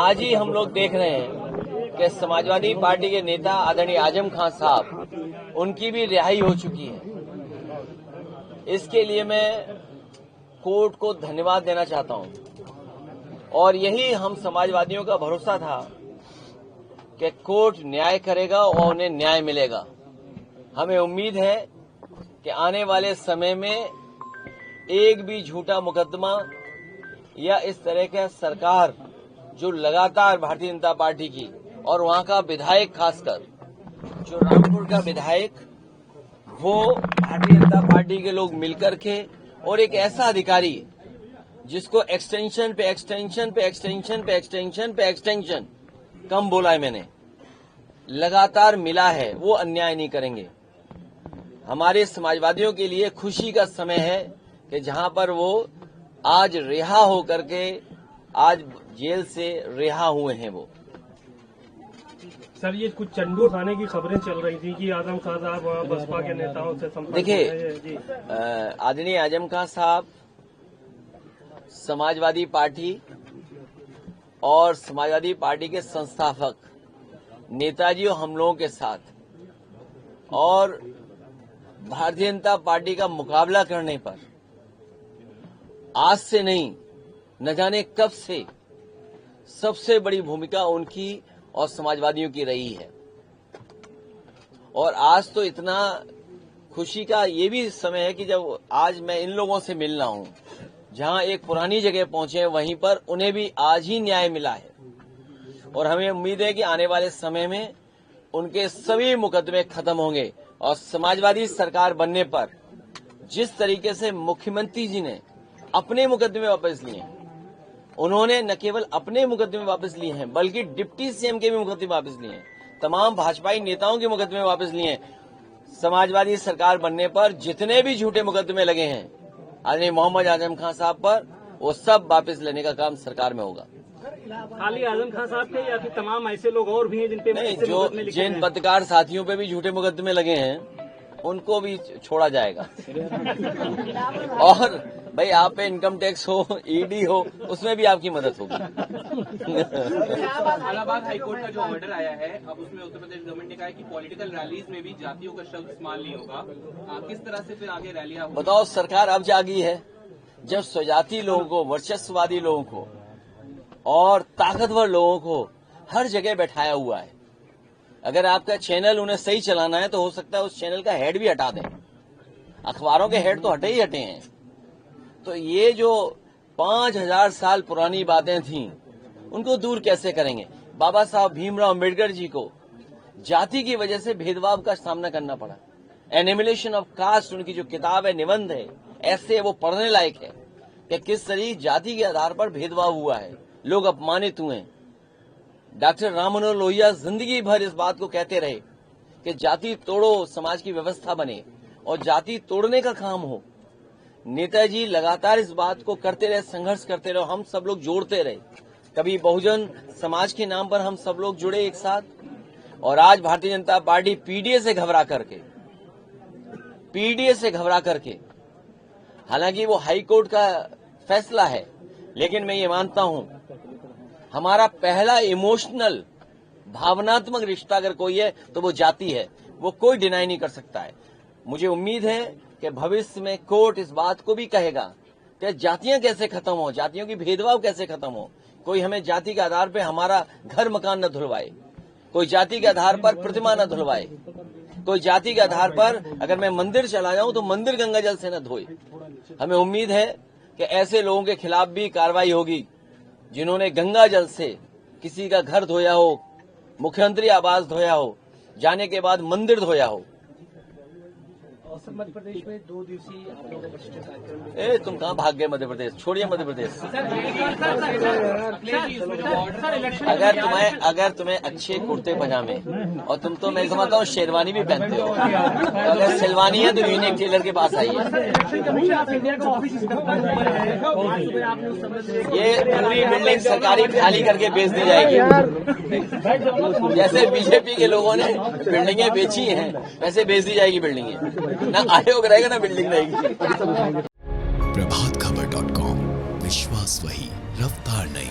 आज ही हम लोग देख रहे हैं कि समाजवादी पार्टी के नेता आदरणीय आजम खान साहब, उनकी भी रिहाई हो चुकी है। इसके लिए मैं कोर्ट को धन्यवाद देना चाहता हूं और यही हम समाजवादियों का भरोसा था कि कोर्ट न्याय करेगा और उन्हें न्याय मिलेगा। हमें उम्मीद है कि आने वाले समय में एक भी झूठा मुकदमा या इस तरह का सरकार जो लगातार भारतीय जनता पार्टी की और वहां का विधायक, खासकर जो रामपुर का विधायक, वो भारतीय जनता पार्टी के लोग मिलकर के और एक ऐसा अधिकारी जिसको एक्सटेंशन पे एक्सटेंशन पे एक्सटेंशन पे एक्सटेंशन पे एक्सटेंशन कम बोला है मैंने, लगातार मिला है, वो अन्याय नहीं करेंगे। हमारे समाजवादियों के लिए खुशी का समय है कि जहां पर वो आज रिहा होकर के आज जेल से रिहा हुए हैं। वो सर, ये कुछ चंडू खाने की खबरें चल रही थी कि आजम खान साहब बसपा के नेताओं से संपर्क। देखिए, आदरणीय आजम खान साहब समाजवादी पार्टी और समाजवादी पार्टी के संस्थापक नेताजी और हम लोगों के साथ और भारतीय जनता पार्टी का मुकाबला करने पर आज से नहीं, न जाने कब से सबसे बड़ी भूमिका उनकी और समाजवादियों की रही है। और आज तो इतना खुशी का ये भी समय है कि जब आज मैं इन लोगों से मिल रहा हूं, जहां एक पुरानी जगह पहुंचे, वहीं पर उन्हें भी आज ही न्याय मिला है। और हमें उम्मीद है कि आने वाले समय में उनके सभी मुकदमे खत्म होंगे और समाजवादी सरकार बनने पर जिस तरीके से मुख्यमंत्री जी ने अपने मुकदमे वापस लिए, उन्होंने न केवल अपने मुकदमे वापस लिए हैं बल्कि डिप्टी सीएम के भी मुकदमे वापस लिए हैं, तमाम भाजपाई नेताओं के मुकदमे वापस लिए हैं। समाजवादी सरकार बनने पर जितने भी झूठे मुकदमे लगे हैं आदरणीय मोहम्मद आजम खान साहब पर, वो सब वापस लेने का काम सरकार में होगा। खाली आजम खान साहब के या फिर तमाम ऐसे लोग और भी हैं जिन पे नहीं, जो जिन पत्रकार साथियों पे भी झूठे मुकदमे लगे हैं उनको भी छोड़ा जाएगा। और भाई, आप पे इनकम टैक्स हो, ईडी हो, उसमें भी आपकी मदद होगी। इलाहाबाद हाईकोर्ट का जो ऑर्डर आया है, अब उसमें उत्तर प्रदेश गवर्नमेंट ने कहा है कि पॉलिटिकल रैलीज में भी जातियों का शब्द इस्तेमाल नहीं होगा। किस तरह से फिर आगे रैलियां होंगी? बताओ, सरकार अब जागी है जब स्वजाति लोगों को, वर्चस्ववादी लोगों को और ताकतवर लोगों को हर जगह बैठाया हुआ है। अगर आपका चैनल उन्हें सही चलाना है तो हो सकता है उस चैनल का हेड भी हटा दें। अखबारों के हेड तो हटे ही हटे हैं। तो ये जो 5000 साल पुरानी बातें थीं, उनको दूर कैसे करेंगे? बाबा साहब भीमराव अम्बेडकर जी को जाति की वजह से भेदभाव का सामना करना पड़ा। एनिमिलेशन ऑफ कास्ट उनकी जो किताब है, निबंध है, ऐसे वो पढ़ने लायक है कि किस तरह जाति के आधार पर भेदभाव हुआ है, लोग अपमानित हुए। डॉक्टर राम मनोहर लोहिया जिंदगी भर इस बात को कहते रहे कि जाति तोड़ो, समाज की व्यवस्था बने, और जाति तोड़ने का काम हो। नेताजी लगातार इस बात को करते रहे, संघर्ष करते रहे, हम सब लोग जोड़ते रहे। कभी बहुजन समाज के नाम पर हम सब लोग जुड़े एक साथ, और आज भारतीय जनता पार्टी पीडीए से घबरा करके, हालांकि वो हाई कोर्ट का फैसला है, लेकिन मैं ये मानता हूं हमारा पहला इमोशनल, भावनात्मक रिश्ता अगर कोई है तो वो जाति है। वो कोई डिनाई नहीं कर सकता है। मुझे उम्मीद है कि भविष्य में कोर्ट इस बात को भी कहेगा कि जातियां कैसे खत्म हो, जातियों की भेदभाव कैसे खत्म हो। कोई हमें जाति के आधार पर हमारा घर मकान न धुलवाए, कोई जाति के आधार पर प्रतिमा न धुलवाए, कोई जाति के आधार पर अगर मैं मंदिर चला जाऊं तो मंदिर गंगा जल से न धोए। हमें उम्मीद है कि ऐसे लोगों के खिलाफ भी कार्रवाई होगी जिन्होंने गंगा जल से किसी का घर धोया हो, मुख्यमंत्री आवास धोया हो, जाने के बाद मंदिर धोया हो। मध्य प्रदेश में 2 दिवसीय आप लोगों का ए, तुम कहाँ भाग गए मध्य प्रदेश? छोड़िए मध्य प्रदेश। अगर तुम्हें अच्छे कुर्ते पजामे, और तुम तो मैं समझता हूँ शेरवानी भी पहनते हो, तो अगर शेरवानी है तो यूनिक टेलर के पास आइए। ये पूरी बिल्डिंग सरकारी खाली करके बेच दी जाएगी। जैसे बीजेपी के लोगों ने बिल्डिंगें बेची हैं, वैसे बेच दी जाएगी बिल्डिंगें। ना आयोग रहेगा ना बिल्डिंग रहेगी। प्रभातखबर.com, विश्वास वही, रफ्तार नहीं।